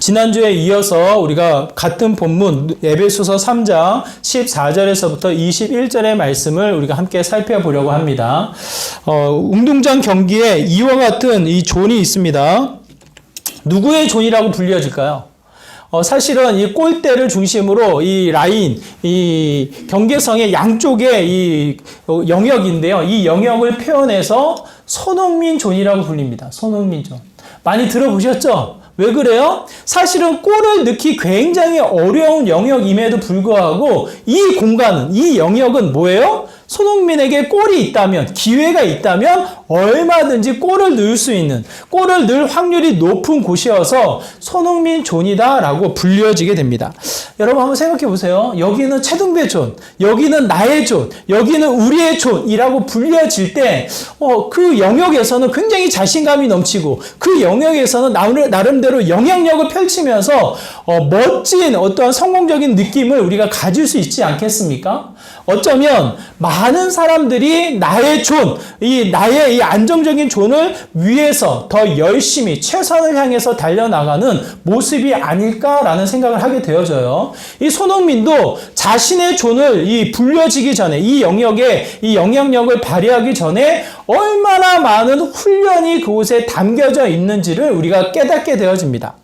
지난주에 이어서 우리가 같은 본문 에베소서 3장 14절에서부터 21절의 말씀을 우리가 함께 살펴보려고 합니다. 운동장 경기에 이와 같은 이 존이 있습니다. 누구의 존이라고 불려질까요? 사실은 이 골대를 중심으로 이 라인, 이 경계성의 양쪽에 이 영역인데요. 이 영역을 표현해서 손흥민 존이라고 불립니다. 손흥민 존. 많이 들어보셨죠? 왜 그래요? 사실은 골을 넣기 굉장히 어려운 영역임에도 불구하고 이 공간은, 이 영역은 뭐예요? 손흥민에게 골이 있다면, 기회가 있다면 얼마든지 골을 넣을 수 있는, 골을 넣을 확률이 높은 곳이어서 손흥민 존이다라고 불려지게 됩니다. 여러분 한번 생각해 보세요. 여기는 최등배 존, 여기는 나의 존, 여기는 우리의 존이라고 불려질 때 그 영역에서는 굉장히 자신감이 넘치고 그 영역에서는 나름대로 영향력을 펼치면서 멋진 어떠한 성공적인 느낌을 우리가 가질 수 있지 않겠습니까? 어쩌면 많은 사람들이 나의 존, 나의 이 안정적인 존을 위해서 더 열심히 최선을 향해서 달려나가는 모습이 아닐까라는 생각을 하게 되어져요. 이 손흥민도 자신의 존을 불려지기 전에, 이 영역에 이 영향력을 발휘하기 전에 얼마나 많은 훈련이 그곳에 담겨져 있는지를 우리가 깨닫게 되어집니다.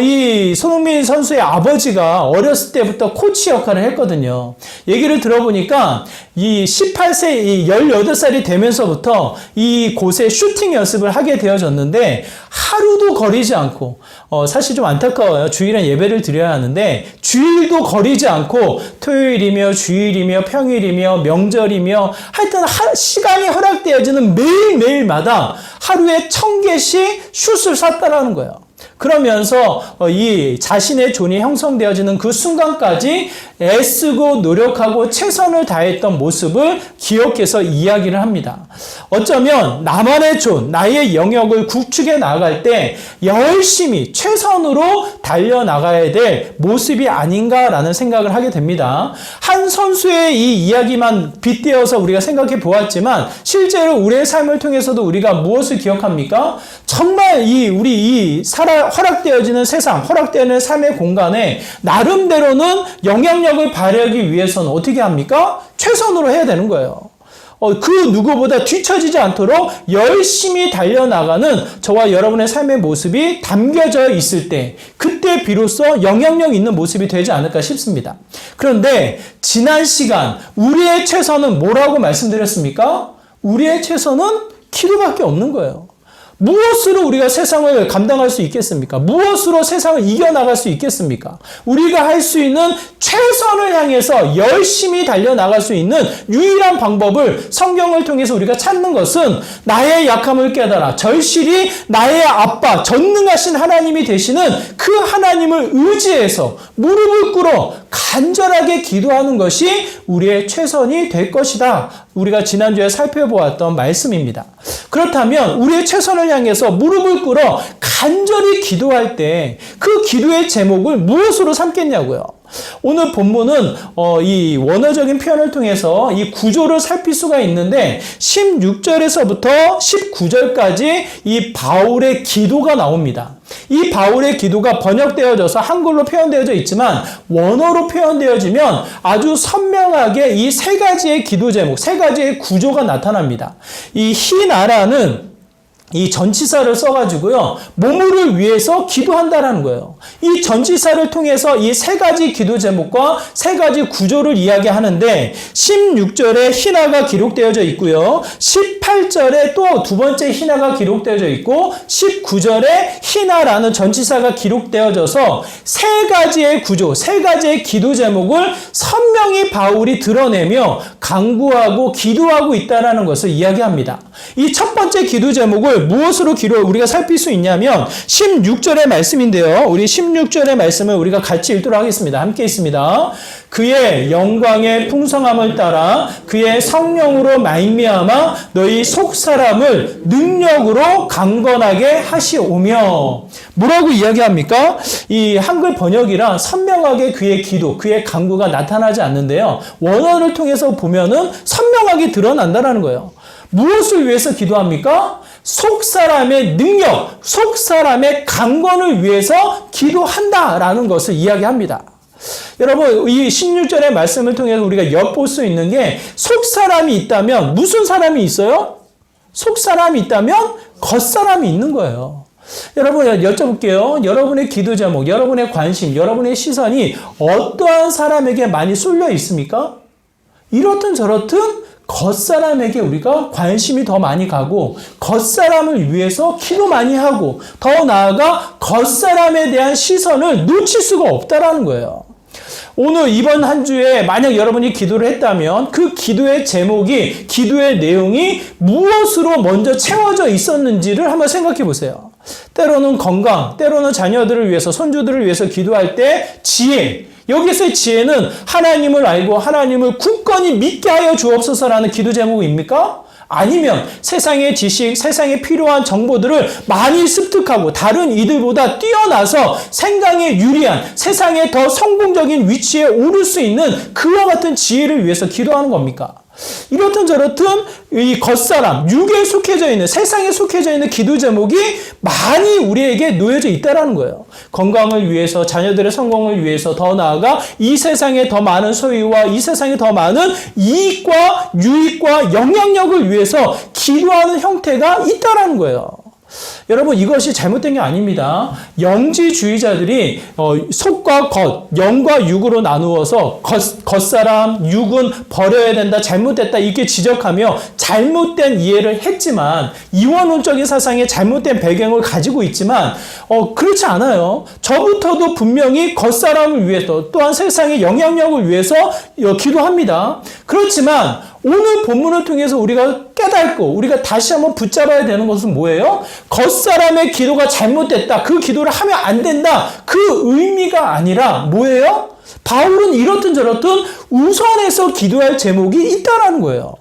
이 손흥민 선수의 아버지가 어렸을 때부터 코치 역할을 했거든요. 얘기를 들어보니까 이 18세, 18살이 되면서부터 이 곳에 슈팅 연습을 하게 되어졌는데 하루도 거리지 않고, 사실 좀 안타까워요. 주일엔 예배를 드려야 하는데 주일도 거리지 않고 토요일이며 주일이며 평일이며 명절이며 하여튼 시간이 허락되어지는 매일매일마다 하루에 1000개씩 슛을 쐈다라는 거예요. 그러면서 이 자신의 존이 형성되어지는 그 순간까지 애쓰고 노력하고 최선을 다했던 모습을 기억해서 이야기를 합니다. 어쩌면 나만의 존, 나의 영역을 구축해 나갈 때 열심히 최선으로 달려나가야 될 모습이 아닌가라는 생각을 하게 됩니다. 한 선수의 이 이야기만 빗대어서 우리가 생각해 보았지만 실제로 우리의 삶을 통해서도 우리가 무엇을 기억합니까? 정말 우리 허락되어지는 세상, 허락되는 삶의 공간에 나름대로는 영향력을 발휘하기 위해서는 어떻게 합니까? 최선으로 해야 되는 거예요. 그 누구보다 뒤처지지 않도록 열심히 달려나가는 저와 여러분의 삶의 모습이 담겨져 있을 때, 그때 비로소 영향력 있는 모습이 되지 않을까 싶습니다. 그런데 지난 시간 우리의 최선은 뭐라고 말씀드렸습니까? 우리의 최선은 기도밖에 없는 거예요. 무엇으로 우리가 세상을 감당할 수 있겠습니까? 무엇으로 세상을 이겨나갈 수 있겠습니까? 우리가 할 수 있는 최선을 향해서 열심히 달려나갈 수 있는 유일한 방법을 성경을 통해서 우리가 찾는 것은 나의 약함을 깨달아 절실히 나의 아빠, 전능하신 하나님이 되시는 그 하나님을 의지해서 무릎을 꿇어 간절하게 기도하는 것이 우리의 최선이 될 것이다. 우리가 지난주에 살펴보았던 말씀입니다. 그렇다면 우리의 최선을 향해서 무릎을 꿇어 간절히 기도할 때 그 기도의 제목을 무엇으로 삼겠냐고요. 오늘 본문은 이 원어적인 표현을 통해서 이 구조를 살필 수가 있는데 16절에서부터 19절까지 이 바울의 기도가 나옵니다. 이 바울의 기도가 번역되어져서 한글로 표현되어져 있지만 원어로 표현되어지면 아주 선명하게 이 세 가지의 기도 제목, 세 가지의 구조가 나타납니다. 이 히나라는 이 전치사를 써가지고요, 몸을 위해서 기도한다라는 거예요. 이 전치사를 통해서 이 세 가지 기도 제목과 세 가지 구조를 이야기하는데 16절에 희나가 기록되어져 있고요, 18절에 또 두 번째 희나가 기록되어져 있고 19절에 희나라는 전치사가 기록되어져서 세 가지의 구조, 세 가지의 기도 제목을 선명히 바울이 드러내며 강구하고 기도하고 있다는 것을 이야기합니다. 이 첫 번째 기도 제목을 무엇으로 우리가 살필 수 있냐면 16절의 말씀인데요. 우리 16절의 말씀을 우리가 같이 읽도록 하겠습니다. 함께 있습니다. 그의 영광의 풍성함을 따라 그의 성령으로 말미암아 너희 속사람을 능력으로 강건하게 하시오며. 뭐라고 이야기합니까? 이 한글 번역이라 선명하게 그의 기도, 그의 간구가 나타나지 않는데요. 원어를 통해서 보면은 선명하게 드러난다는 거예요. 무엇을 위해서 기도합니까? 속사람의 능력, 속사람의 강건을 위해서 기도한다라는 것을 이야기합니다. 여러분, 이 16절의 말씀을 통해서 우리가 엿볼 수 있는 게 속사람이 있다면 무슨 사람이 있어요? 속사람이 있다면 겉사람이 있는 거예요. 여러분, 여쭤볼게요. 여러분의 기도 제목, 여러분의 관심, 여러분의 시선이 어떠한 사람에게 많이 쏠려 있습니까? 이렇든 저렇든 겉사람에게 우리가 관심이 더 많이 가고 겉사람을 위해서 기도 많이 하고 더 나아가 겉사람에 대한 시선을 놓칠 수가 없다라는 거예요. 오늘 이번 한 주에 만약 여러분이 기도를 했다면 그 기도의 제목이, 기도의 내용이 무엇으로 먼저 채워져 있었는지를 한번 생각해 보세요. 때로는 건강, 때로는 자녀들을 위해서, 손주들을 위해서 기도할 때 지혜, 여기서의 지혜는 하나님을 알고 하나님을 굳건히 믿게 하여 주옵소서라는 기도 제목입니까? 아니면 세상의 지식, 세상에 필요한 정보들을 많이 습득하고 다른 이들보다 뛰어나서 생각에 유리한, 세상에 더 성공적인 위치에 오를 수 있는 그와 같은 지혜를 위해서 기도하는 겁니까? 이렇든 저렇든 이 겉사람, 육에 속해져 있는, 세상에 속해져 있는 기도 제목이 많이 우리에게 놓여져 있다는 거예요. 건강을 위해서, 자녀들의 성공을 위해서, 더 나아가 이 세상에 더 많은 소유와 이 세상에 더 많은 이익과 유익과 영향력을 위해서 기도하는 형태가 있다는 거예요. 여러분, 이것이 잘못된 게 아닙니다. 영지주의자들이 속과 겉, 영과 육으로 나누어서 겉사람, 육은 버려야 된다, 잘못됐다 이렇게 지적하며 잘못된 이해를 했지만, 이원론적인 사상의 잘못된 배경을 가지고 있지만 그렇지 않아요. 저부터도 분명히 겉사람을 위해서, 또한 세상의 영향력을 위해서 기도합니다. 그렇지만 오늘 본문을 통해서 우리가 깨닫고 우리가 다시 한번 붙잡아야 되는 것은 뭐예요? 겉사람의 기도가 잘못됐다, 그 기도를 하면 안 된다, 그 의미가 아니라 뭐예요? 바울은 이렇든 저렇든 우선해서 기도할 제목이 있다라는 거예요.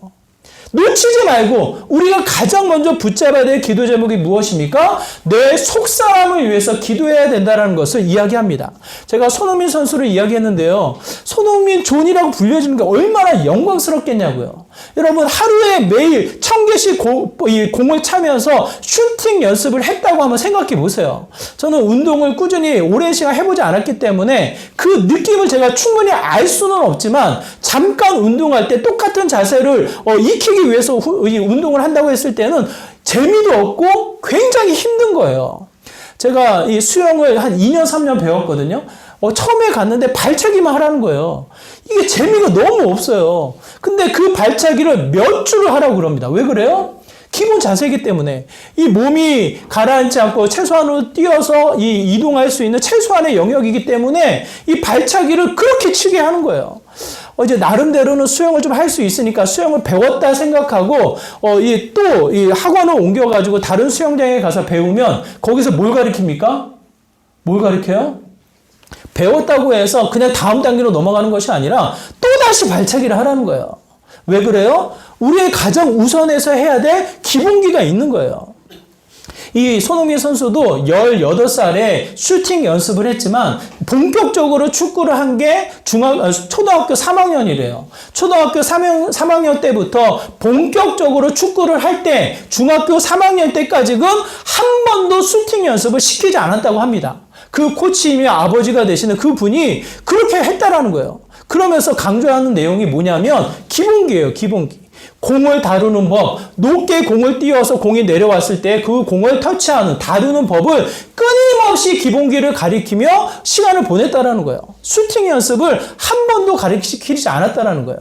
놓치지 말고 우리가 가장 먼저 붙잡아야 될 기도 제목이 무엇입니까? 내 속사람을 위해서 기도해야 된다는 것을 이야기합니다. 제가 손흥민 선수를 이야기했는데요. 손흥민 존이라고 불려지는 게 얼마나 영광스럽겠냐고요. 여러분, 하루에 매일 1000개씩 공을 차면서 슈팅 연습을 했다고 한번 생각해 보세요. 저는 운동을 꾸준히 오랜 시간 해보지 않았기 때문에 그 느낌을 제가 충분히 알 수는 없지만, 잠깐 운동할 때 똑같은 자세를 익히기 위해서 이 운동을 한다고 했을 때는 재미도 없고 굉장히 힘든 거예요. 제가 이 수영을 한 2년, 3년 배웠거든요. 처음에 갔는데 발차기만 하라는 거예요. 이게 재미가 너무 없어요. 근데 그 발차기를 몇 주를 하라고 그럽니다. 왜 그래요? 기본 자세이기 때문에 이 몸이 가라앉지 않고 최소한으로 뛰어서 이동할 수 있는 최소한의 영역이기 때문에 이 발차기를 그렇게 치게 하는 거예요. 이제 나름대로는 수영을 좀 할 수 있으니까 수영을 배웠다 생각하고 또 학원을 옮겨가지고 다른 수영장에 가서 배우면 거기서 뭘 가르칩니까? 뭘 가르쳐요? 배웠다고 해서 그냥 다음 단계로 넘어가는 것이 아니라 또다시 발차기를 하라는 거예요. 왜 그래요? 우리의 가장 우선해서 해야 될 기본기가 있는 거예요. 이 손흥민 선수도 18살에 슈팅 연습을 했지만 본격적으로 축구를 한 게 초등학교 3학년이래요. 초등학교 3학년 때부터 본격적으로 축구를 할 때 중학교 3학년 때까지는 한 번도 슈팅 연습을 시키지 않았다고 합니다. 그 코치이며 아버지가 되시는 그 분이 그렇게 했다라는 거예요. 그러면서 강조하는 내용이 뭐냐면 기본기예요, 기본기. 공을 다루는 법, 높게 공을 띄워서 공이 내려왔을 때 그 공을 터치하는, 다루는 법을 끊임없이 기본기를 가리키며 시간을 보냈다라는 거예요. 슈팅 연습을 한 번도 가르치지 않았다라는 거예요.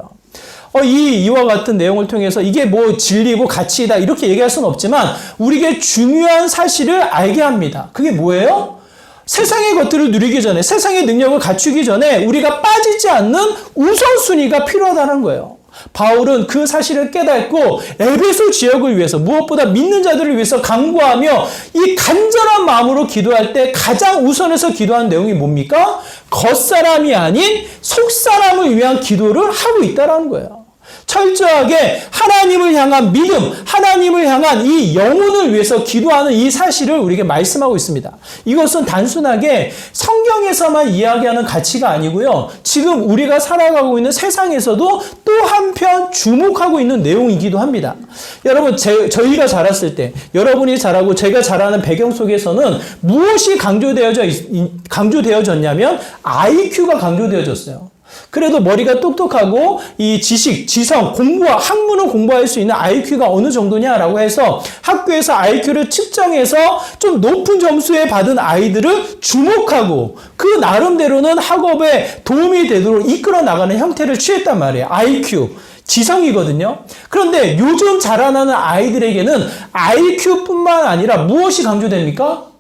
이와 같은 내용을 통해서 이게 뭐 진리고 가치이다 이렇게 얘기할 수는 없지만 우리에게 중요한 사실을 알게 합니다. 그게 뭐예요? 세상의 것들을 누리기 전에, 세상의 능력을 갖추기 전에 우리가 빠지지 않는 우선순위가 필요하다는 거예요. 바울은 그 사실을 깨닫고 에베소 지역을 위해서, 무엇보다 믿는 자들을 위해서 간구하며 이 간절한 마음으로 기도할 때 가장 우선해서 기도하는 내용이 뭡니까? 겉사람이 아닌 속사람을 위한 기도를 하고 있다는 거예요. 철저하게 하나님을 향한 믿음, 하나님을 향한 이 영혼을 위해서 기도하는 이 사실을 우리에게 말씀하고 있습니다. 이것은 단순하게 성경에서만 이야기하는 가치가 아니고요. 지금 우리가 살아가고 있는 세상에서도 또 한편 주목하고 있는 내용이기도 합니다. 여러분, 저희가 자랐을 때, 여러분이 자라고 제가 자라는 배경 속에서는 무엇이 강조되어졌냐면 IQ가 강조되어졌어요. 그래도 머리가 똑똑하고 이 지식, 지성, 학문을 공부할 수 있는 IQ가 어느 정도냐라고 해서 학교에서 IQ를 측정해서 좀 높은 점수에 받은 아이들을 주목하고 그 나름대로는 학업에 도움이 되도록 이끌어 나가는 형태를 취했단 말이에요. IQ. 지성이거든요. 그런데 요즘 자라나는 아이들에게는 IQ뿐만 아니라 무엇이 강조됩니까?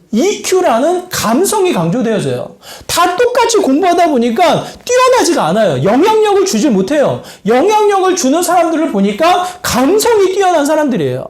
EQ라는 감성이 강조되어져요. 다 똑같이 공부하다 보니까 뛰어나지가 않아요. 영향력을 주지 못해요. 영향력을 주는 사람들을 보니까 감성이 뛰어난 사람들이에요.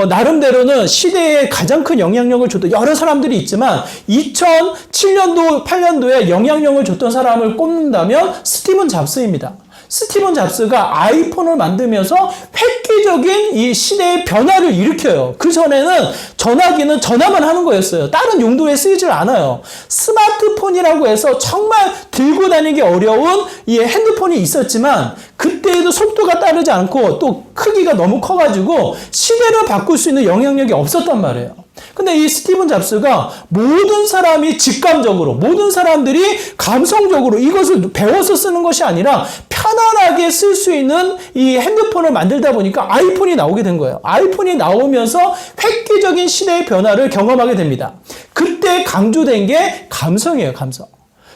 나름대로는 시대에 가장 큰 영향력을 줬던 여러 사람들이 있지만 2007년도, 8년도에 영향력을 줬던 사람을 꼽는다면 스티븐 잡스입니다. 스티븐 잡스가 아이폰을 만들면서 획기적인 이 시대의 변화를 일으켜요. 그 전에는 전화기는 전화만 하는 거였어요. 다른 용도에 쓰이질 않아요. 스마트폰이라고 해서 정말 들고 다니기 어려운 이 핸드폰이 있었지만 그때에도 속도가 따르지 않고 또 크기가 너무 커가지고 시대를 바꿀 수 있는 영향력이 없었단 말이에요. 근데 이 스티븐 잡스가 모든 사람이 직감적으로, 모든 사람들이 감성적으로 이것을 배워서 쓰는 것이 아니라 편안하게 쓸 수 있는 이 핸드폰을 만들다 보니까 아이폰이 나오게 된 거예요. 아이폰이 나오면서 획기적인 시대의 변화를 경험하게 됩니다. 그때 강조된 게 감성이에요, 감성.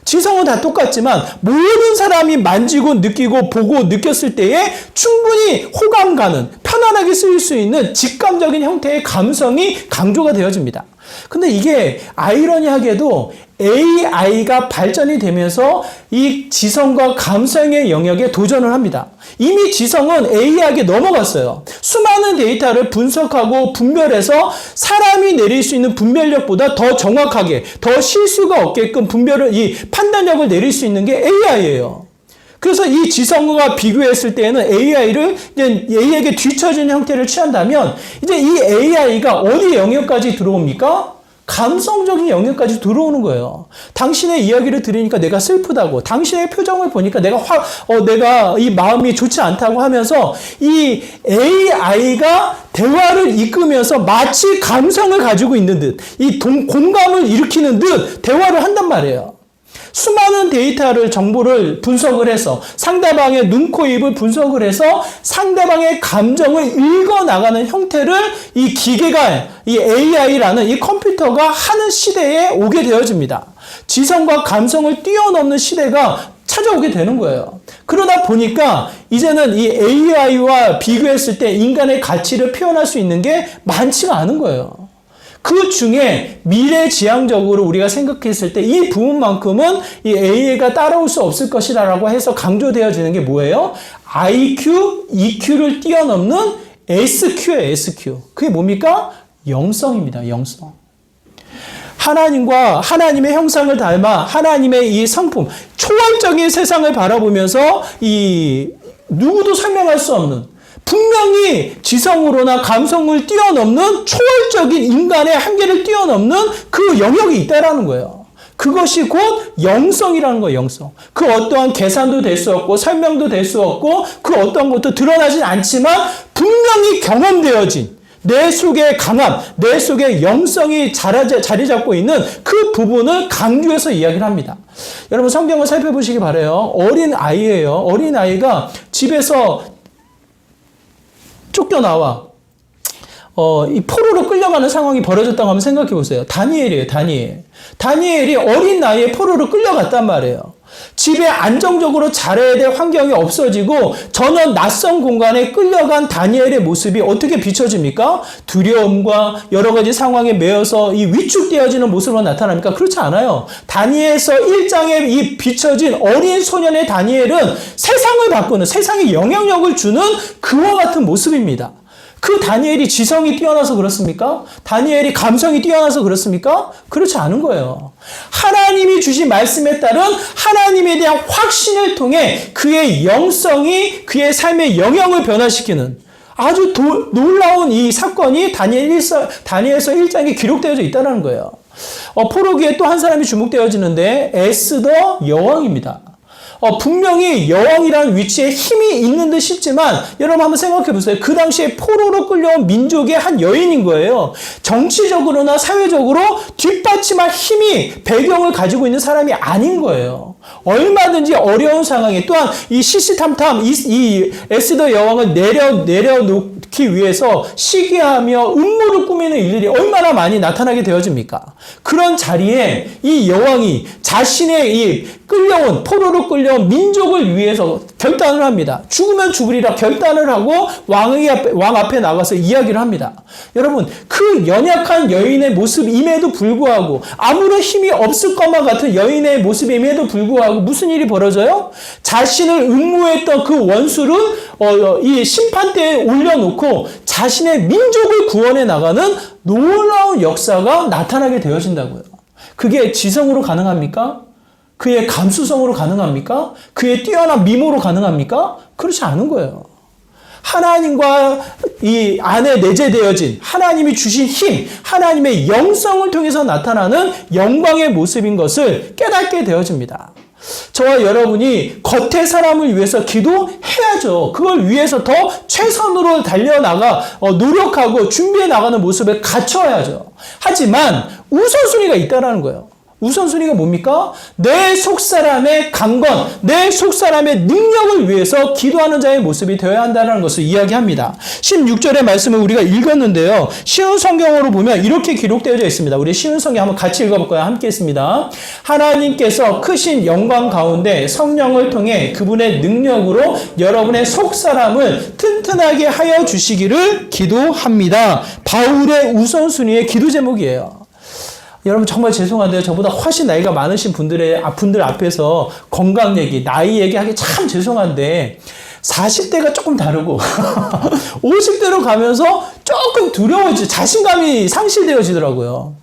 지성은 다 똑같지만 모든 사람이 만지고 느끼고 보고 느꼈을 때에 충분히 호감 가는, 편안하게 쓰일 수 있는 직감적인 형태의 감성이 강조가 되어집니다. 근데 이게 아이러니하게도 AI가 발전이 되면서 이 지성과 감성의 영역에 도전을 합니다. 이미 지성은 AI에게 넘어갔어요. 수많은 데이터를 분석하고 분별해서 사람이 내릴 수 있는 분별력보다 더 정확하게, 더 실수가 없게끔 이 판단력을 내릴 수 있는 게 AI예요. 그래서 이 지성과 비교했을 때에는 AI를 이제 AI에게 뒤처진 형태를 취한다면 이제 이 AI가 어디 영역까지 들어옵니까? 감성적인 영역까지 들어오는 거예요. 당신의 이야기를 들으니까 내가 슬프다고, 당신의 표정을 보니까 내가 이 마음이 좋지 않다고 하면서 이 AI가 대화를 이끌면서 마치 감성을 가지고 있는 듯, 이 공감을 일으키는 듯 대화를 한단 말이에요. 수많은 정보를 분석을 해서 상대방의 눈, 코, 입을 분석을 해서 상대방의 감정을 읽어나가는 형태를 이 기계가, 이 AI라는 이 컴퓨터가 하는 시대에 오게 되어집니다. 지성과 감성을 뛰어넘는 시대가 찾아오게 되는 거예요. 그러다 보니까 이제는 이 AI와 비교했을 때 인간의 가치를 표현할 수 있는 게 많지가 않은 거예요. 그 중에 미래지향적으로 우리가 생각했을 때 이 부분만큼은 이 AI가 따라올 수 없을 것이라고 해서 강조되어지는 게 뭐예요? IQ, EQ를 뛰어넘는 SQ예요, SQ. 그게 뭡니까? 영성입니다, 영성. 하나님과 하나님의 형상을 닮아 하나님의 이 성품, 초월적인 세상을 바라보면서 누구도 설명할 수 없는, 분명히 지성으로나 감성을 뛰어넘는 초월적인 인간의 한계를 뛰어넘는 그 영역이 있다라는 거예요. 그것이 곧 영성이라는 거예요, 영성. 그 어떠한 계산도 될 수 없고 설명도 될 수 없고 그 어떠한 것도 드러나진 않지만 분명히 경험되어진 내 속의 강함, 내 속의 영성이 자리 잡고 있는 그 부분을 강조해서 이야기를 합니다. 여러분 성경을 살펴보시기 바라요. 어린 아이예요. 어린 아이가 집에서 쫓겨나와 이 포로로 끌려가는 상황이 벌어졌다고 한번 생각해 보세요. 다니엘이에요, 다니엘. 다니엘이 어린 나이에 포로로 끌려갔단 말이에요. 집에 안정적으로 자라야 될 환경이 없어지고 전혀 낯선 공간에 끌려간 다니엘의 모습이 어떻게 비춰집니까? 두려움과 여러 가지 상황에 매여서 이 위축되어지는 모습으로 나타납니까? 그렇지 않아요. 다니엘서 1장에 이 비춰진 어린 소년의 다니엘은 세상을 바꾸는, 세상에 영향력을 주는 그와 같은 모습입니다. 그 다니엘이 지성이 뛰어나서 그렇습니까? 다니엘이 감성이 뛰어나서 그렇습니까? 그렇지 않은 거예요. 하나님이 주신 말씀에 따른 하나님에 대한 확신을 통해 그의 영성이 그의 삶의 영역을 변화시키는 아주 놀라운 이 사건이 다니엘서 1장에 기록되어져 있다는 거예요. 포로기에 또 한 사람이 주목되어지는데 에스더 여왕입니다. 분명히 여왕이라는 위치에 힘이 있는 듯 싶지만 여러분 한번 생각해 보세요. 그 당시에 포로로 끌려온 민족의 한 여인인 거예요. 정치적으로나 사회적으로 뒷받침할 힘이 배경을 가지고 있는 사람이 아닌 거예요. 얼마든지 어려운 상황에 또한 이 시시탐탐 이 에스더 여왕을 내려놓기 위해서 시기하며 음모를 꾸미는 일들이 얼마나 많이 나타나게 되어집니까? 그런 자리에 이 여왕이 자신의 이 포로로 끌려온 민족을 위해서 결단을 합니다. 죽으면 죽으리라 결단을 하고 왕 앞에 나가서 이야기를 합니다. 여러분, 그 연약한 여인의 모습임에도 불구하고 아무런 힘이 없을 것만 같은 여인의 모습임에도 불구하고 무슨 일이 벌어져요? 자신을 음모했던 그 원수를 이 심판대에 올려놓고 자신의 민족을 구원해 나가는 놀라운 역사가 나타나게 되어진다고요. 그게 지성으로 가능합니까? 그의 감수성으로 가능합니까? 그의 뛰어난 미모로 가능합니까? 그렇지 않은 거예요. 하나님과 이 안에 내재되어진 하나님이 주신 힘, 하나님의 영성을 통해서 나타나는 영광의 모습인 것을 깨닫게 되어집니다. 저와 여러분이 겉의 사람을 위해서 기도해야죠. 그걸 위해서 더 최선으로 달려나가 노력하고 준비해 나가는 모습을 갖춰야죠. 하지만 우선순위가 있다는 거예요. 우선순위가 뭡니까? 내 속사람의 강건, 내 속사람의 능력을 위해서 기도하는 자의 모습이 되어야 한다는 것을 이야기합니다. 16절의 말씀을 우리가 읽었는데요. 쉬운 성경으로 보면 이렇게 기록되어져 있습니다. 우리 쉬운 성경 한번 같이 읽어볼까요? 함께 있습니다. 하나님께서 크신 영광 가운데 성령을 통해 그분의 능력으로 여러분의 속사람을 튼튼하게 하여 주시기를 기도합니다. 바울의 우선순위의 기도 제목이에요. 여러분 정말 죄송한데요. 저보다 훨씬 나이가 많으신 분들 앞에서 건강 얘기, 나이 얘기하기 참 죄송한데 40대가 조금 다르고 50대로 가면서 조금 두려워지고 자신감이 상실되어지더라고요.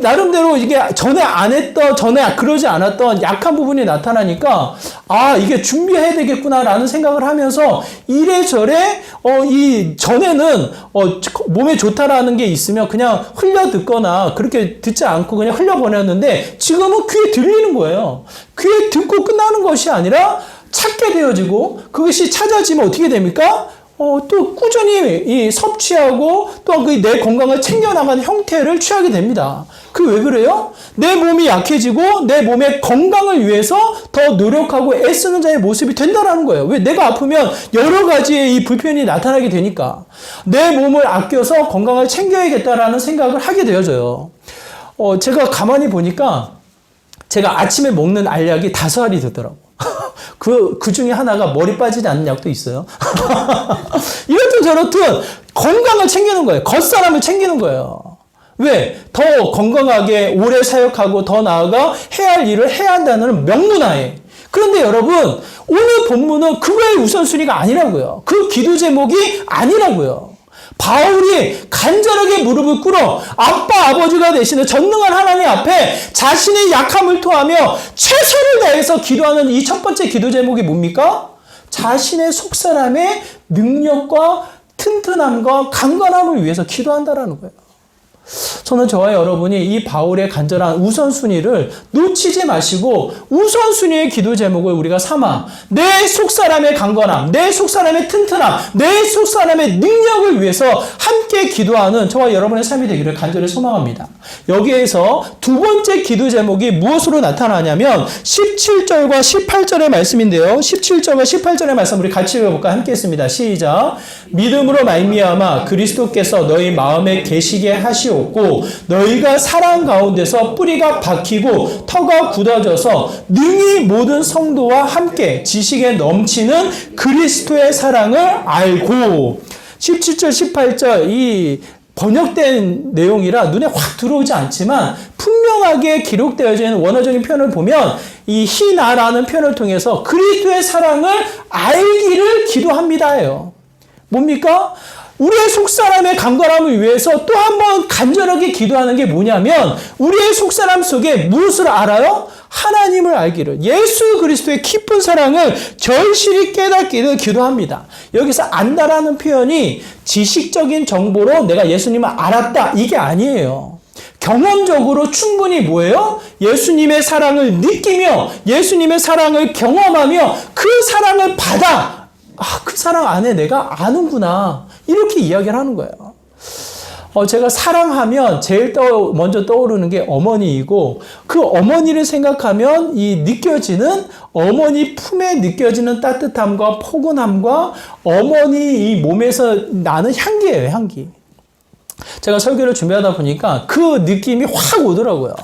나름대로 이게 전에 그러지 않았던 약한 부분이 나타나니까, 이게 준비해야 되겠구나라는 생각을 하면서 이래저래, 전에는, 몸에 좋다라는 게 있으면 그냥 흘려 듣거나 그렇게 듣지 않고 그냥 흘려보냈는데 지금은 귀에 들리는 거예요. 귀에 듣고 끝나는 것이 아니라 찾게 되어지고 그것이 찾아지면 어떻게 됩니까? 또 꾸준히 섭취하고 또 내 건강을 챙겨나가는 형태를 취하게 됩니다. 그 왜 그래요? 내 몸이 약해지고 내 몸의 건강을 위해서 더 노력하고 애쓰는 자의 모습이 된다는 거예요. 왜? 내가 아프면 여러 가지의 이 불편이 나타나게 되니까 내 몸을 아껴서 건강을 챙겨야겠다라는 생각을 하게 되어져요. 제가 가만히 보니까 제가 아침에 먹는 알약이 5알이 되더라고요. 그 중에 하나가 머리 빠지지 않는 약도 있어요. 이렇든 저렇든 건강을 챙기는 거예요. 겉사람을 챙기는 거예요. 왜? 더 건강하게 오래 사역하고 더 나아가 해야 할 일을 해야 한다는 명문하에. 그런데 여러분, 오늘 본문은 그거의 우선순위가 아니라고요. 그 기도 제목이 아니라고요. 바울이 간절하게 무릎을 꿇어 아버지가 되시는 전능한 하나님 앞에 자신의 약함을 토하며 최선을 다해서 기도하는 이 첫 번째 기도 제목이 뭡니까? 자신의 속사람의 능력과 튼튼함과 강건함을 위해서 기도한다라는 거예요. 저는 저와 여러분이 이 바울의 간절한 우선순위를 놓치지 마시고 우선순위의 기도 제목을 우리가 삼아 내 속사람의 강건함, 내 속사람의 튼튼함, 내 속사람의 능력을 위해서 함께 기도하는 저와 여러분의 삶이 되기를 간절히 소망합니다. 여기에서 두 번째 기도 제목이 무엇으로 나타나냐면 17절과 18절의 말씀인데요. 17절과 18절의 말씀 우리 같이 읽어볼까? 함께 했습니다. 시작. 믿음으로 말미암아 그리스도께서 너희 마음에 계시게 하시오 고 너희가 사랑 가운데서 뿌리가 박히고 터가 굳어져서 능히 모든 성도와 함께 지식에 넘치는 그리스도의 사랑을 알고 17절 18절 이 번역된 내용이라 눈에 확 들어오지 않지만 분명하게 기록되어져 있는 원어적인 표현을 보면 이 희나라는 표현을 통해서 그리스도의 사랑을 알기를 기도합니다예요. 뭡니까? 우리의 속사람의 강건함을 위해서 또 한 번 간절하게 기도하는 게 뭐냐면 우리의 속사람 속에 무엇을 알아요? 하나님을 알기를, 예수 그리스도의 깊은 사랑을 절실히 깨닫기를 기도합니다. 여기서 안다라는 표현이 지식적인 정보로 내가 예수님을 알았다 이게 아니에요. 경험적으로 충분히 뭐예요? 예수님의 사랑을 느끼며 예수님의 사랑을 경험하며 그 사랑을 받아 그 사랑 안에 내가 아는구나 이렇게 이야기를 하는 거예요. 제가 사랑하면 제일 먼저 떠오르는 게 어머니이고 그 어머니를 생각하면 이 느껴지는 어머니 품에 느껴지는 따뜻함과 포근함과 어머니 이 몸에서 나는 향기예요, 향기. 제가 설교를 준비하다 보니까 그 느낌이 확 오더라고요.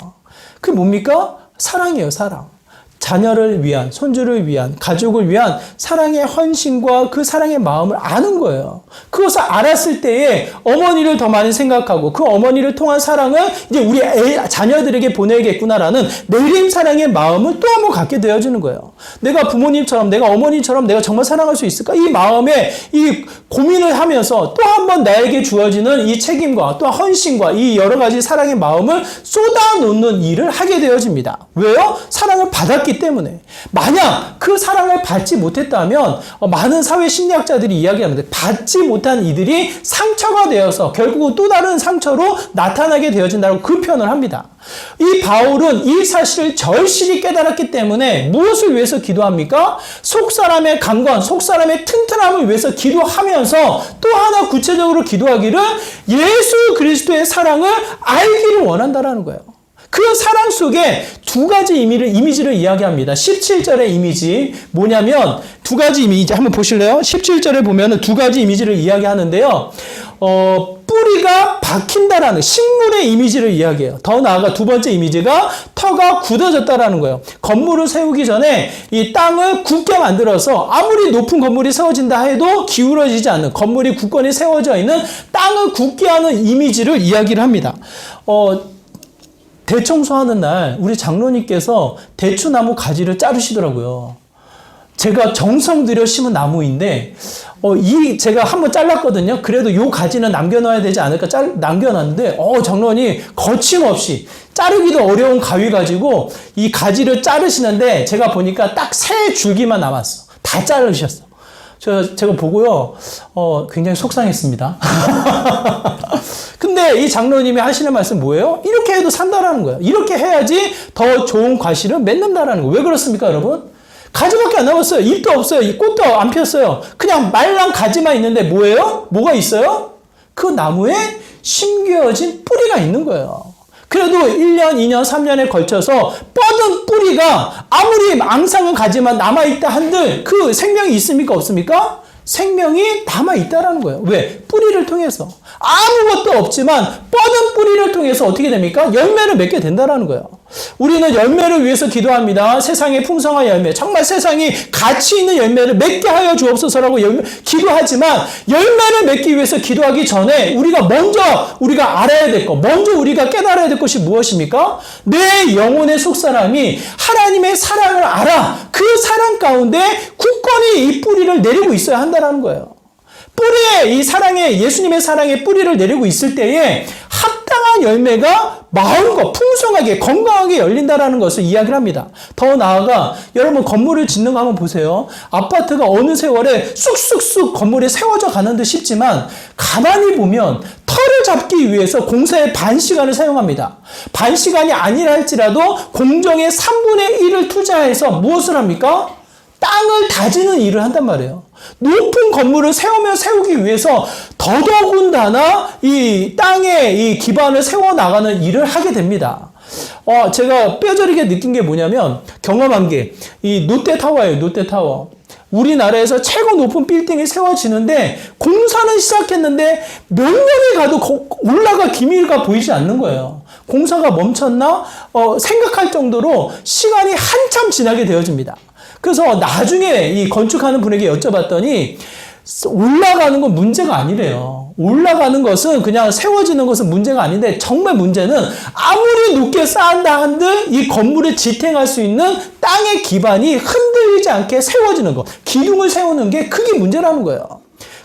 그게 뭡니까? 사랑이에요, 사랑. 자녀를 위한, 손주를 위한, 가족을 위한 사랑의 헌신과 그 사랑의 마음을 아는 거예요. 그것을 알았을 때에 어머니를 더 많이 생각하고 그 어머니를 통한 사랑을 이제 우리 자녀들에게 보내야겠구나라는 내림 사랑의 마음을 또 한 번 갖게 되어지는 거예요. 내가 부모님처럼, 내가 어머니처럼 내가 정말 사랑할 수 있을까? 이 마음에 이 고민을 하면서 또 한 번 나에게 주어지는 이 책임과 또 헌신과 이 여러 가지 사랑의 마음을 쏟아놓는 일을 하게 되어집니다. 왜요? 사랑을 받았기 때문에. 만약 그 사랑을 받지 못했다면 많은 사회 심리학자들이 이야기합니다. 받지 못한 이들이 상처가 되어서 결국 또 다른 상처로 나타나게 되어진다고 그 표현을 합니다. 이 바울은 이 사실을 절실히 깨달았기 때문에 무엇을 위해서 기도합니까? 속사람의 강건, 속사람의 튼튼함을 위해서 기도하면서 또 하나 구체적으로 기도하기를 예수 그리스도의 사랑을 알기를 원한다라는 거예요. 그 사랑 속에 두 가지 이미지를 이야기합니다. 17절의 이미지 뭐냐면 두 가지 이미지 한번 보실래요? 17절에 보면은 두 가지 이미지를 이야기하는데요. 뿌리가 박힌다라는 식물의 이미지를 이야기해요. 더 나아가 두 번째 이미지가 터가 굳어졌다라는 거예요. 건물을 세우기 전에 이 땅을 굳게 만들어서 아무리 높은 건물이 세워진다 해도 기울어지지 않는 건물이 굳건히 세워져 있는 땅을 굳게 하는 이미지를 이야기를 합니다. 대청소하는 날 우리 장로님께서 대추나무 가지를 자르시더라고요. 제가 정성 들여 심은 나무인데 제가 한번 잘랐거든요. 그래도 요 가지는 남겨놔야 되지 않을까 남겨놨는데 장로님 거침없이 자르기도 어려운 가위 가지고 이 가지를 자르시는데 제가 보니까 딱 3줄기만 남았어. 다 자르셨어. 제가 보고요, 굉장히 속상했습니다. 근데 이 장로님이 하시는 말씀 뭐예요? 이렇게 해도 산다라는 거예요. 이렇게 해야지 더 좋은 과실을 맺는다라는 거예요. 왜 그렇습니까, 여러분? 가지밖에 안 남았어요. 잎도 없어요. 이 꽃도 안 폈어요. 그냥 말랑 가지만 있는데 뭐예요? 뭐가 있어요? 그 나무에 심겨진 뿌리가 있는 거예요. 그래도 1년, 2년, 3년에 걸쳐서 뻗은 뿌리가 아무리 앙상한 가지만 남아있다 한들 그 생명이 있습니까? 없습니까? 생명이 남아있다라는 거예요. 왜? 뿌리를 통해서. 아무것도 없지만 뻗은 뿌리를 통해서 어떻게 됩니까? 열매를 맺게 된다라는 거예요. 우리는 열매를 위해서 기도합니다. 세상의 풍성한 열매, 정말 세상이 가치 있는 열매를 맺게 하여 주옵소서라고 기도하지만 열매를 맺기 위해서 기도하기 전에 우리가 알아야 될 것, 먼저 우리가 깨달아야 될 것이 무엇입니까? 내 영혼의 속사람이 하나님의 사랑을 알아. 그 사랑 가운데 굳건히 이 뿌리를 내리고 있어야 한다는 거예요. 뿌리에 이 예수님의 사랑의 뿌리를 내리고 있을 때에 합당한 열매가 마음껏 풍성하게 건강하게 열린다라는 것을 이야기를 합니다. 더 나아가 여러분 건물을 짓는 거 한번 보세요. 아파트가 어느 세월에 쑥쑥쑥 건물이 세워져 가는 듯 싶지만 가만히 보면 털을 잡기 위해서 공사에 반 시간을 사용합니다. 반 시간이 아니라 할지라도 공정의 3분의 1을 투자해서 무엇을 합니까? 땅을 다지는 일을 한단 말이에요. 높은 건물을 세우기 위해서 더더군다나 이 땅에 이 기반을 세워나가는 일을 하게 됩니다. 제가 뼈저리게 느낀 게 뭐냐면 경험한 게 이 롯데타워예요. 롯데타워. 우리나라에서 최고 높은 빌딩이 세워지는데 공사는 시작했는데 몇 년이 가도 올라갈 기미가 보이지 않는 거예요. 공사가 멈췄나? 생각할 정도로 시간이 한참 지나게 되어집니다. 그래서 나중에 이 건축하는 분에게 여쭤봤더니 올라가는 건 문제가 아니래요. 올라가는 것은 그냥 세워지는 것은 문제가 아닌데 정말 문제는 아무리 높게 쌓았다 한들 이 건물을 지탱할 수 있는 땅의 기반이 흔들리지 않게 세워지는 것. 기둥을 세우는 게 그게 문제라는 거예요.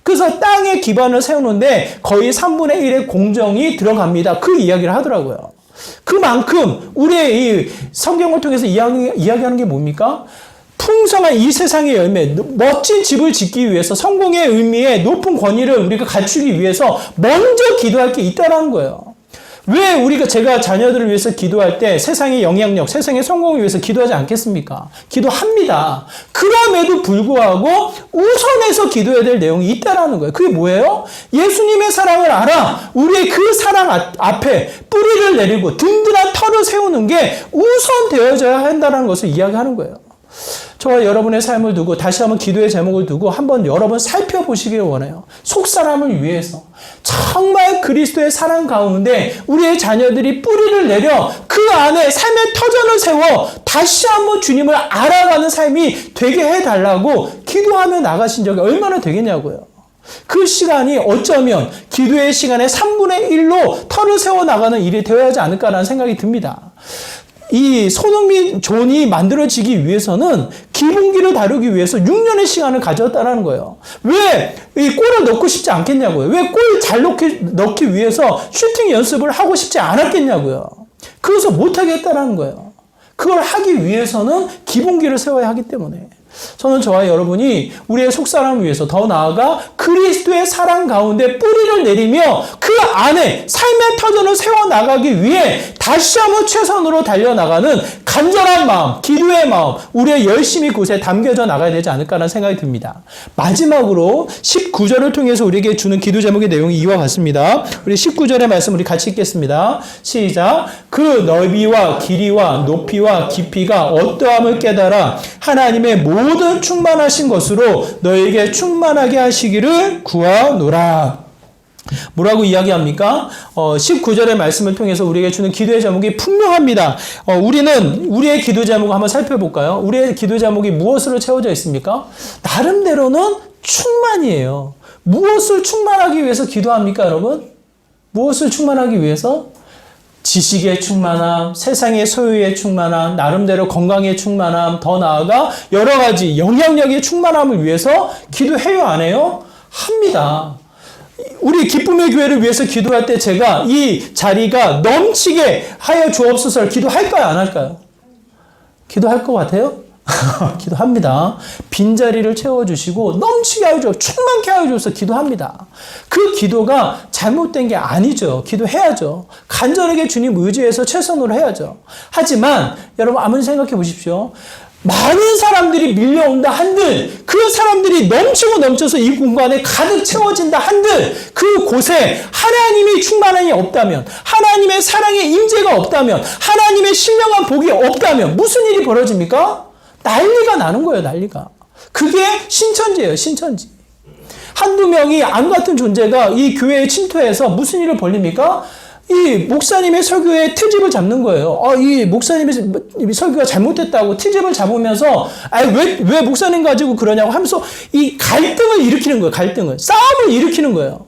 그래서 땅에 기반을 세우는데 거의 3분의 1의 공정이 들어갑니다. 그 이야기를 하더라고요. 그만큼 우리의 이 성경을 통해서 이야기하는 게 뭡니까? 풍성한 이 세상의 열매, 멋진 집을 짓기 위해서 성공의 의미에 높은 권위를 우리가 갖추기 위해서 먼저 기도할 게 있다는 거예요. 왜 제가 자녀들을 위해서 기도할 때 세상의 영향력, 세상의 성공을 위해서 기도하지 않겠습니까? 기도합니다. 그럼에도 불구하고 우선해서 기도해야 될 내용이 있다라는 거예요. 그게 뭐예요? 예수님의 사랑을 알아. 우리의 그 사랑 앞에 뿌리를 내리고 든든한 터를 세우는 게 우선 되어져야 한다는 것을 이야기하는 거예요. 저와 여러분의 삶을 두고 다시 한번 기도의 제목을 두고 한번 여러분 살펴보시길 원해요. 속사람을 위해서 정말 그리스도의 사랑 가운데 우리의 자녀들이 뿌리를 내려 그 안에 삶의 터전을 세워 다시 한번 주님을 알아가는 삶이 되게 해달라고 기도하며 나가신 적이 얼마나 되겠냐고요. 그 시간이 어쩌면 기도의 시간의 3분의 1로 터를 세워나가는 일이 되어야 하지 않을까라는 생각이 듭니다. 이 손흥민 존이 만들어지기 위해서는 기본기를 다루기 위해서 6년의 시간을 가졌다는 거예요. 왜 이 골을 넣고 싶지 않겠냐고요. 왜 골 잘 넣기 위해서 슈팅 연습을 하고 싶지 않았겠냐고요. 그래서 못하게 했다는 거예요. 그걸 하기 위해서는 기본기를 세워야 하기 때문에. 저는 저와 여러분이 우리의 속사람을 위해서 더 나아가 그리스도의 사랑 가운데 뿌리를 내리며 그 안에 삶의 터전을 세워나가기 위해 다시 한번 최선으로 달려나가는 간절한 마음, 기도의 마음, 우리의 열심이 그곳에 담겨져 나가야 되지 않을까라는 생각이 듭니다. 마지막으로 19절을 통해서 우리에게 주는 기도 제목의 내용이 이와 같습니다. 우리 19절의 말씀 우리 같이 읽겠습니다. 시작. 그 넓이와 길이와 높이와 깊이가 어떠함을 깨달아 하나님의 모든 충만하신 것으로 너에게 충만하게 하시기를 구하노라. 뭐라고 이야기합니까? 19절의 말씀을 통해서 우리에게 주는 기도의 제목이 분명합니다. 우리는 우리의 기도 제목을 한번 살펴볼까요? 우리의 기도 제목이 무엇으로 채워져 있습니까? 나름대로는 충만이에요. 무엇을 충만하기 위해서 기도합니까, 여러분? 무엇을 충만하기 위해서? 지식의 충만함, 세상의 소유의 충만함, 나름대로 건강의 충만함, 더 나아가 여러 가지 영향력의 충만함을 위해서 기도해요, 안 해요? 합니다. 우리 기쁨의 교회를 위해서 기도할 때 제가 이 자리가 넘치게 하여 주옵소서를 기도할까요, 안 할까요? 기도할 것 같아요? 기도합니다. 빈자리를 채워주시고 넘치게 하여 주옵소서, 충만케 하여 주옵소서 기도합니다. 그 기도가 잘못된 게 아니죠. 기도해야죠. 간절하게 주님 의지해서 최선으로 해야죠. 하지만 여러분 아무리 생각해 보십시오. 많은 사람들이 밀려온다 한들 그 사람들이 넘치고 넘쳐서 이 공간에 가득 채워진다 한들 그곳에 하나님의 충만함이 없다면, 하나님의 사랑의 임재가 없다면, 하나님의 신령한 복이 없다면 무슨 일이 벌어집니까? 난리가 나는 거예요. 난리가. 그게 신천지예요. 신천지. 한두 명이 안 같은 존재가 이 교회에 침투해서 무슨 일을 벌립니까? 이 목사님의 설교에 트집을 잡는 거예요. 이 목사님의 설교가 잘못됐다고 트집을 잡으면서 왜 목사님 가지고 그러냐고 하면서 이 갈등을 일으키는 거예요. 갈등을. 싸움을 일으키는 거예요.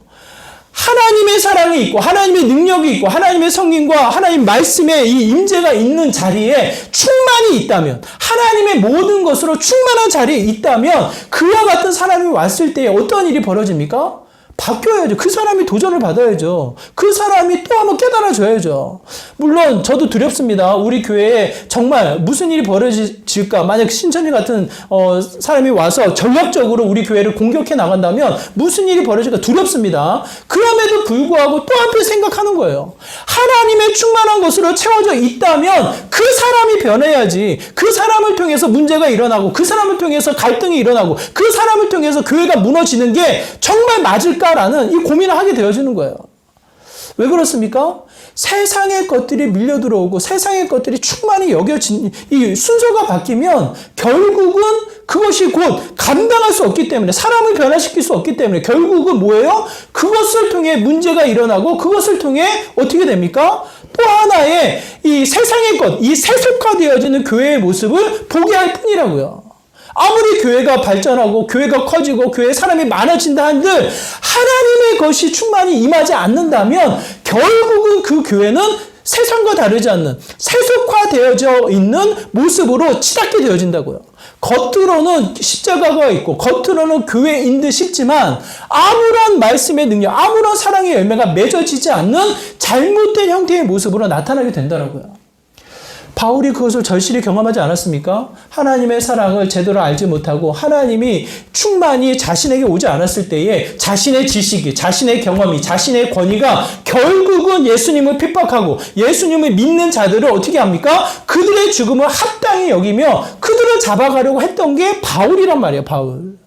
하나님의 사랑이 있고 하나님의 능력이 있고 하나님의 성김과 하나님 말씀의 이 임재가 있는 자리에 충만이 있다면, 하나님의 모든 것으로 충만한 자리에 있다면 그와 같은 사람이 왔을 때 어떤 일이 벌어집니까? 바뀌어야죠. 그 사람이 도전을 받아야죠. 그 사람이 또 한번 깨달아줘야죠. 물론 저도 두렵습니다. 우리 교회에 정말 무슨 일이 벌어질까? 만약 신천지 같은 사람이 와서 전략적으로 우리 교회를 공격해 나간다면 무슨 일이 벌어질까 두렵습니다. 그럼에도 불구하고 또 한편 생각하는 거예요. 하나님의 충만한 것으로 채워져 있다면 그 사람이 변해야지. 그 사람을 통해서 문제가 일어나고 그 사람을 통해서 갈등이 일어나고 그 사람을 통해서 교회가 무너지는 게 정말 맞을까? 라는 이 고민을 하게 되어지는 거예요. 왜 그렇습니까? 세상의 것들이 밀려 들어오고 세상의 것들이 충만히 여겨진 이 순서가 바뀌면 결국은 그것이 곧 감당할 수 없기 때문에, 사람을 변화시킬 수 없기 때문에 결국은 뭐예요? 그것을 통해 문제가 일어나고 그것을 통해 어떻게 됩니까? 또 하나의 이 세상의 것, 이 세속화되어지는 교회의 모습을 보게 할 뿐이라고요. 아무리 교회가 발전하고 교회가 커지고 교회에 사람이 많아진다 한들 하나님의 것이 충만히 임하지 않는다면 결국은 그 교회는 세상과 다르지 않는 세속화되어져 있는 모습으로 치닫게 되어진다고요. 겉으로는 십자가가 있고 겉으로는 교회인 듯 싶지만 아무런 말씀의 능력, 아무런 사랑의 열매가 맺어지지 않는 잘못된 형태의 모습으로 나타나게 된다라고요. 바울이 그것을 절실히 경험하지 않았습니까? 하나님의 사랑을 제대로 알지 못하고 하나님이 충만히 자신에게 오지 않았을 때에 자신의 지식이, 자신의 경험이, 자신의 권위가 결국은 예수님을 핍박하고 예수님을 믿는 자들을 어떻게 합니까? 그들의 죽음을 합당히 여기며 그들을 잡아가려고 했던 게 바울이란 말이에요. 바울.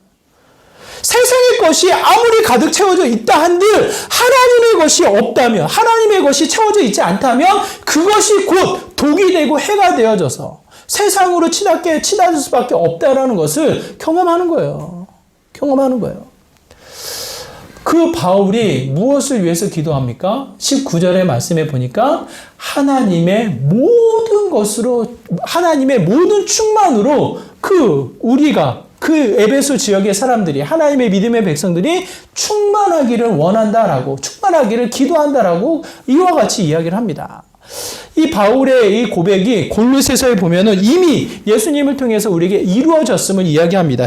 세상의 것이 아무리 가득 채워져 있다 한들 하나님의 것이 없다면, 하나님의 것이 채워져 있지 않다면 그것이 곧 독이 되고 해가 되어져서 세상으로 치닫을 수밖에 없다라는 것을 경험하는 거예요. 경험하는 거예요. 그 바울이 무엇을 위해서 기도합니까? 19절의 말씀에 보니까 하나님의 모든 것으로, 하나님의 모든 충만으로 우리가 그 에베소 지역의 사람들이, 하나님의 믿음의 백성들이 충만하기를 원한다라고, 충만하기를 기도한다라고 이와 같이 이야기를 합니다. 이 바울의 이 고백이 골로새서에 보면은 이미 예수님을 통해서 우리에게 이루어졌음을 이야기합니다.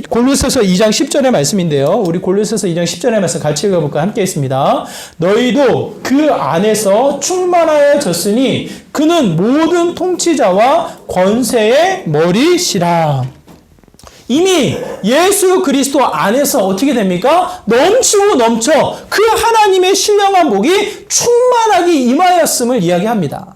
골로새서 2장 10절의 말씀인데요. 우리 골로새서 2장 10절의 말씀 같이 읽어볼까요? 함께 있습니다. 너희도 그 안에서 충만하여졌으니 그는 모든 통치자와 권세의 머리시라. 이미 예수 그리스도 안에서 어떻게 됩니까? 넘치고 넘쳐 그 하나님의 신령한 복이 충만하게 임하였음을 이야기합니다.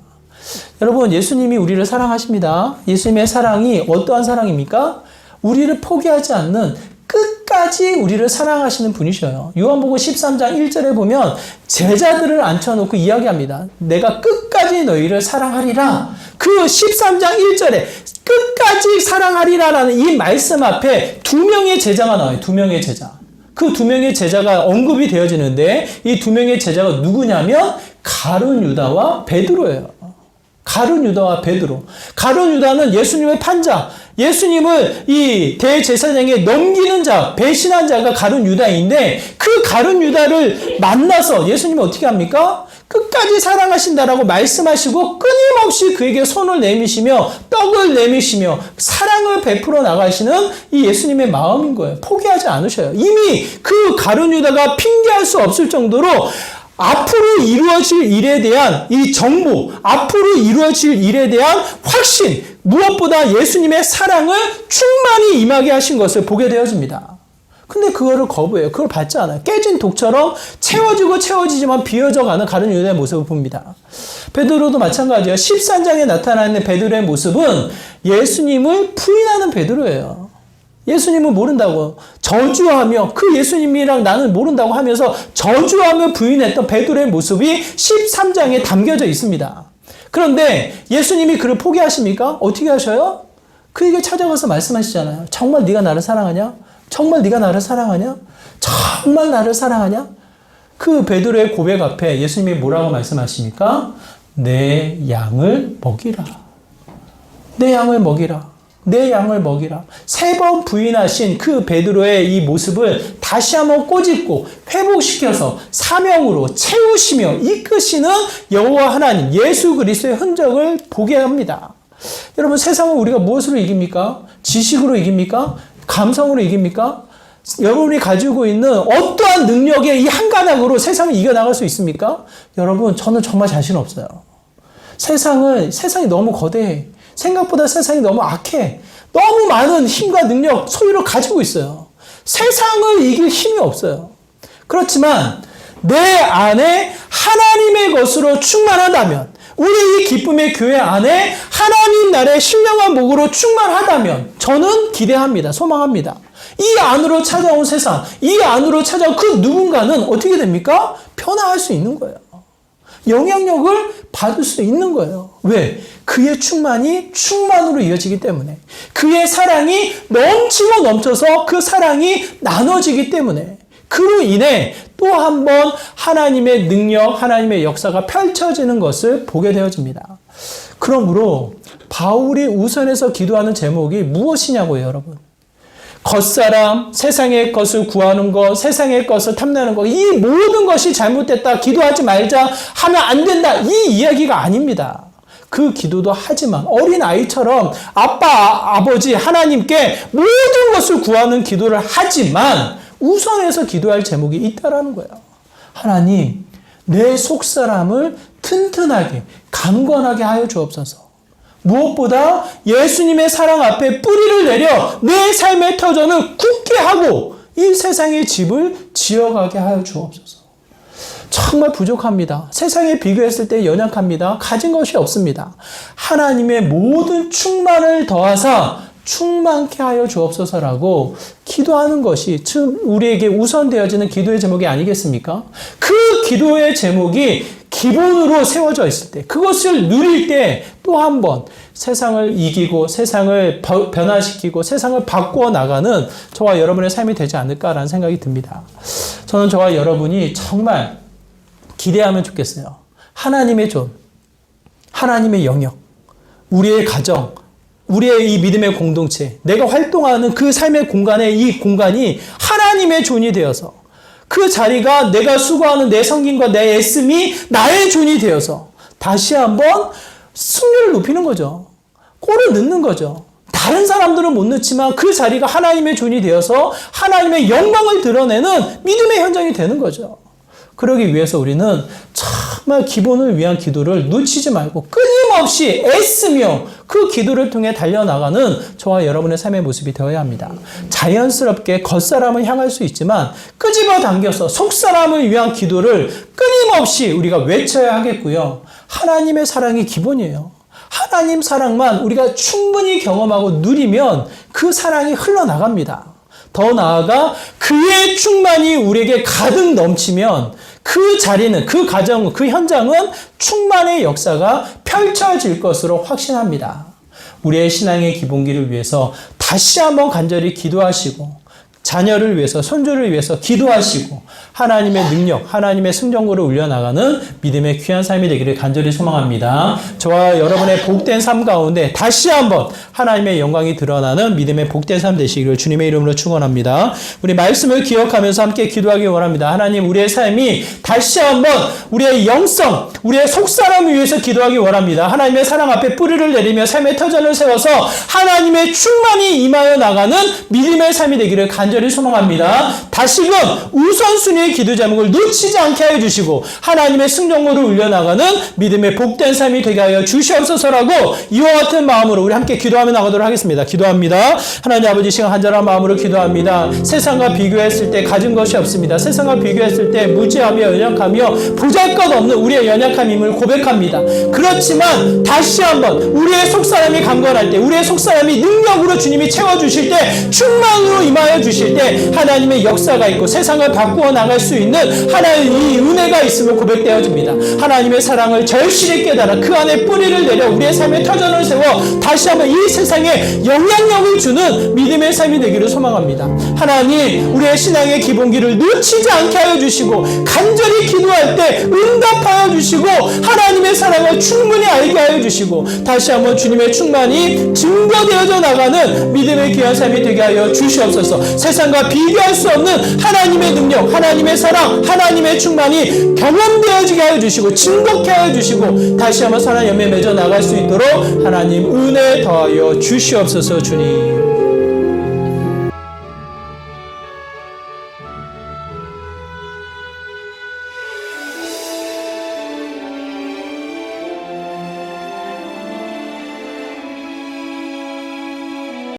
여러분, 예수님이 우리를 사랑하십니다. 예수님의 사랑이 어떠한 사랑입니까? 우리를 포기하지 않는 끝까지 우리를 사랑하시는 분이셔요. 요한복음 13장 1절에 보면 제자들을 앉혀놓고 이야기합니다. 내가 끝까지 너희를 사랑하리라. 그 13장 1절에 끝까지 사랑하리라라는 이 말씀 앞에 두 명의 제자가 나와요. 두 명의 제자. 그 두 명의 제자가 언급이 되어지는데 이 두 명의 제자가 누구냐면 가룟 유다와 베드로예요. 가룟 유다와 베드로. 가룟 유다는 예수님의 판자, 예수님을 이 대제사장에 넘기는 자, 배신한 자가 가룟 유다인데 그 가룟 유다를 만나서 예수님이 어떻게 합니까? 끝까지 사랑하신다라고 말씀하시고 끊임없이 그에게 손을 내미시며 떡을 내미시며 사랑을 베풀어 나가시는 이 예수님의 마음인 거예요. 포기하지 않으셔요. 이미 그 가룟 유다가 핑계할 수 없을 정도로 앞으로 이루어질 일에 대한 이 정보, 앞으로 이루어질 일에 대한 확신, 무엇보다 예수님의 사랑을 충만히 임하게 하신 것을 보게 되어집니다. 근데 그거를 거부해요. 그걸 받지 않아요. 깨진 독처럼 채워지고 채워지지만 비어져가는 가룟 유다의 모습을 봅니다. 베드로도 마찬가지예요. 13장에 나타나는 베드로의 모습은 예수님을 부인하는 베드로예요. 예수님은 모른다고 저주하며 그 예수님이랑 나는 모른다고 하면서 저주하며 부인했던 베드로의 모습이 13장에 담겨져 있습니다. 그런데 예수님이 그를 포기하십니까? 어떻게 하셔요? 그에게 찾아가서 말씀하시잖아요. 정말 네가 나를 사랑하냐? 정말 네가 나를 사랑하냐? 정말 나를 사랑하냐? 그 베드로의 고백 앞에 예수님이 뭐라고 말씀하십니까? 내 양을 먹이라. 내 양을 먹이라. 내 양을 먹이라. 3번 부인하신 그 베드로의 이 모습을 다시 한번 꼬집고 회복시켜서 사명으로 채우시며 이끄시는 여호와 하나님 예수 그리스도의 흔적을 보게 합니다. 여러분, 세상은 우리가 무엇으로 이깁니까? 지식으로 이깁니까? 감성으로 이깁니까? 여러분이 가지고 있는 어떠한 능력의 이 한 가닥으로 세상을 이겨나갈 수 있습니까? 여러분, 저는 정말 자신 없어요. 세상이 너무 거대해. 생각보다 세상이 너무 악해. 너무 많은 힘과 능력, 소유를 가지고 있어요. 세상을 이길 힘이 없어요. 그렇지만 내 안에 하나님의 것으로 충만하다면, 우리 이 기쁨의 교회 안에 하나님 나라의 신령한 복으로 충만하다면 저는 기대합니다. 소망합니다. 이 안으로 찾아온 세상, 이 안으로 찾아온 그 누군가는 어떻게 됩니까? 변화할 수 있는 거예요. 영향력을 받을 수 있는 거예요. 왜? 그의 충만이 충만으로 이어지기 때문에. 그의 사랑이 넘치고 넘쳐서 그 사랑이 나눠지기 때문에. 그로 인해 또 한 번 하나님의 능력, 하나님의 역사가 펼쳐지는 것을 보게 되어집니다. 그러므로 바울이 우선해서 기도하는 제목이 무엇이냐고요, 여러분. 겉사람, 세상의 것을 구하는 것, 세상의 것을 탐내는 것, 이 모든 것이 잘못됐다, 기도하지 말자, 하면 안 된다, 이 이야기가 아닙니다. 그 기도도 하지만 어린 아이처럼 아빠, 아버지, 하나님께 모든 것을 구하는 기도를 하지만 우선해서 기도할 제목이 있다라는 거예요. 하나님, 내 속사람을 튼튼하게, 강건하게 하여 주옵소서. 무엇보다 예수님의 사랑 앞에 뿌리를 내려 내 삶의 터전을 굳게 하고 이 세상의 집을 지어가게 하여 주옵소서. 정말 부족합니다. 세상에 비교했을 때 연약합니다. 가진 것이 없습니다. 하나님의 모든 충만을 더하사 충만케 하여 주옵소서라고 기도하는 것이 우리에게 우선되어지는 기도의 제목이 아니겠습니까? 그 기도의 제목이 기본으로 세워져 있을 때, 그것을 누릴 때 또 한 번 세상을 이기고 세상을 변화시키고 세상을 바꾸어 나가는 저와 여러분의 삶이 되지 않을까라는 생각이 듭니다. 저는 저와 여러분이 정말 기대하면 좋겠어요. 하나님의 존, 하나님의 영역, 우리의 가정, 우리의 이 믿음의 공동체, 내가 활동하는 그 삶의 공간에 이 공간이 하나님의 존이 되어서 그 자리가 내가 수고하는 내 성김과 내 애씀이 나의 존이 되어서 다시 한번 승률을 높이는 거죠. 골을 넣는 거죠. 다른 사람들은 못 넣지만 그 자리가 하나님의 존이 되어서 하나님의 영광을 드러내는 믿음의 현장이 되는 거죠. 그러기 위해서 우리는 정말 기본을 위한 기도를 놓치지 말고 끊임없이 애쓰며 그 기도를 통해 달려나가는 저와 여러분의 삶의 모습이 되어야 합니다. 자연스럽게 겉사람을 향할 수 있지만 끄집어 당겨서 속사람을 위한 기도를 끊임없이 우리가 외쳐야 하겠고요. 하나님의 사랑이 기본이에요. 하나님 사랑만 우리가 충분히 경험하고 누리면 그 사랑이 흘러나갑니다. 더 나아가 그의 충만이 우리에게 가득 넘치면 그 자리는, 그 가정은, 그 현장은 충만의 역사가 펼쳐질 것으로 확신합니다. 우리의 신앙의 기본기를 위해서 다시 한번 간절히 기도하시고 자녀를 위해서, 손주를 위해서 기도하시고 하나님의 능력, 하나님의 승전구를 울려나가는 믿음의 귀한 삶이 되기를 간절히 소망합니다. 저와 여러분의 복된 삶 가운데 다시 한번 하나님의 영광이 드러나는 믿음의 복된 삶 되시기를 주님의 이름으로 축원합니다. 우리 말씀을 기억하면서 함께 기도하기 원합니다. 하나님, 우리의 삶이 다시 한번 우리의 영성, 우리의 속사람을 위해서 기도하기 원합니다. 하나님의 사랑 앞에 뿌리를 내리며 삶의 터전을 세워서 하나님의 충만이 임하여 나가는 믿음의 삶이 되기를 간절히 소망합니다. 다시금 우선순위의 기도 제목을 놓치지 않게 하여 주시고 하나님의 승전구를 울려나가는 믿음의 복된 삶이 되게 하여 주시옵소서라고 이와 같은 마음으로 우리 함께 기도하며 나가도록 하겠습니다. 기도합니다. 하나님 아버지, 시간 간절한 마음으로 기도합니다. 세상과 비교했을 때 가진 것이 없습니다. 세상과 비교했을 때 무지하며 연약하며 보잘것없는 우리의 연약함임을 고백합니다. 그렇지만 다시 한번 우리의 속사람이 강건할 때, 우리의 속사람이 능력으로 주님이 채워주실 때, 충만으로 임하여 주실 때 하나님의 역사가 있고 세상을 바꾸어 나갈 수 있는 하나님의 이 은혜가 있음을 고백되어집니다. 하나님의 사랑을 절실히 깨달아 그 안에 뿌리를 내려 우리의 삶의 터전을 세워 다시 한번 이 세상에 영향력을 주는 믿음의 삶이 되기를 소망합니다. 하나님, 우리의 신앙의 기본기를 놓치지 않게 하여 주시고 간절히 기도할 때 응답하여 주시고 하나님의 사랑을 충분히 알게 하여 주시고 다시 한번 주님의 충만이 증거되어져 나가는 믿음의 귀한 삶이 되게 하여 주시옵소서. 세상과 비교할 수 없는 하나님의 능력, 하나님의 사랑, 하나님의 충만이 경험되어지게 하여 주시고 증거케 하여 주시고 다시 한번 선한 열매 맺어 나갈 수 있도록 하나님 은혜 더하여 주시옵소서. 주님.